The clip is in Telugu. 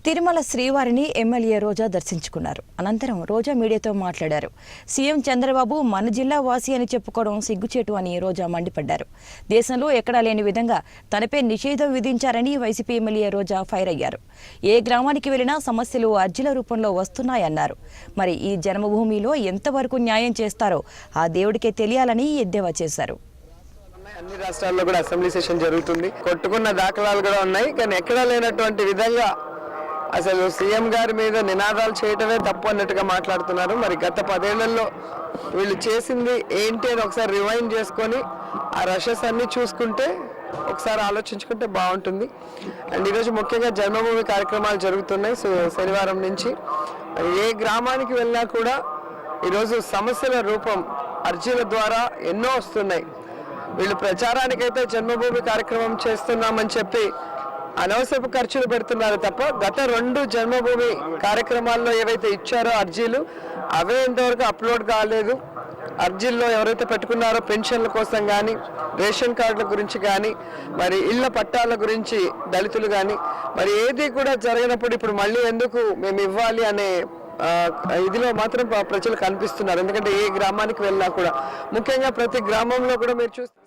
తిరుమల శ్రీవారిని ఎమ్మెల్యే రోజా దర్శించుకున్నారు. అనంతరం రోజా మీడియాతో మాట్లాడారు. సీఎం చంద్రబాబు మన జిల్లా వాసి అని చెప్పుకోవడం సిగ్గుచేటు అని రోజా మండిపడ్డారు. దేశంలో ఎక్కడా లేని విధంగా తనపై నిషేధం విధించారని వైసీపీ ఎమ్మెల్యే రోజా ఫైర్ అయ్యారు. ఏ గ్రామానికి వెళ్లినా సమస్యలు అర్జీల రూపంలో వస్తున్నాయన్నారు. మరి ఈ జన్మభూమిలో ఎంతవరకు న్యాయం చేస్తారో ఆ దేవుడికే తెలియాలని ఎద్దేవా చేశారు. అన్ని రాష్ట్రాల్లో కూడా అసెంబ్లీ సెషన్ జరుగుతుంది. కొట్టుకున్న దాఖలాలు కూడా ఉన్నాయి. కానీ ఎక్కడా లేనటువంటి విధంగా అసలు సీఎం గారి మీద నినాదాలు చేయటమే తప్పు అన్నట్టుగా మాట్లాడుతున్నారు. మరి గత 10 ఏళ్లలో వీళ్ళు చేసింది ఏంటి అని ఒకసారి రివైండ్ చేసుకొని ఆ రషెస్ అన్ని చూసుకుంటే ఒకసారి ఆలోచించుకుంటే బాగుంటుంది. అండ్ ఈరోజు ముఖ్యంగా జన్మభూమి కార్యక్రమాలు జరుగుతున్నాయి. శనివారం నుంచి ఏ గ్రామానికి వెళ్ళినా కూడా ఈరోజు సమస్యల రూపం అర్జీల ద్వారా ఎన్నో వస్తున్నాయి. వీళ్ళు ప్రచారానికైతే జన్మభూమి కార్యక్రమం చేస్తున్నామని చెప్పి అనవసరపు ఖర్చులు పెడుతున్నారు తప్ప గత 2 జన్మభూమి కార్యక్రమాల్లో ఏవైతే ఇచ్చారో అర్జీలు అవే ఇంతవరకు అప్లోడ్ కాలేదు. అర్జీల్లో ఎవరైతే పెట్టుకున్నారో పెన్షన్ల కోసం కానీ, రేషన్ కార్డుల గురించి కానీ, మరి ఇళ్ల పట్టాల గురించి దళితులు కానీ, మరి ఏది కూడా జరిగినప్పుడు ఇప్పుడు మళ్ళీ ఎందుకు మేము ఇవ్వాలి అనే ఇదిలో మాత్రం ప్రజలు కనిపిస్తున్నారు. ఎందుకంటే ఏ గ్రామానికి వెళ్ళినా కూడా ముఖ్యంగా ప్రతి గ్రామంలో కూడా మీరు చూస్తే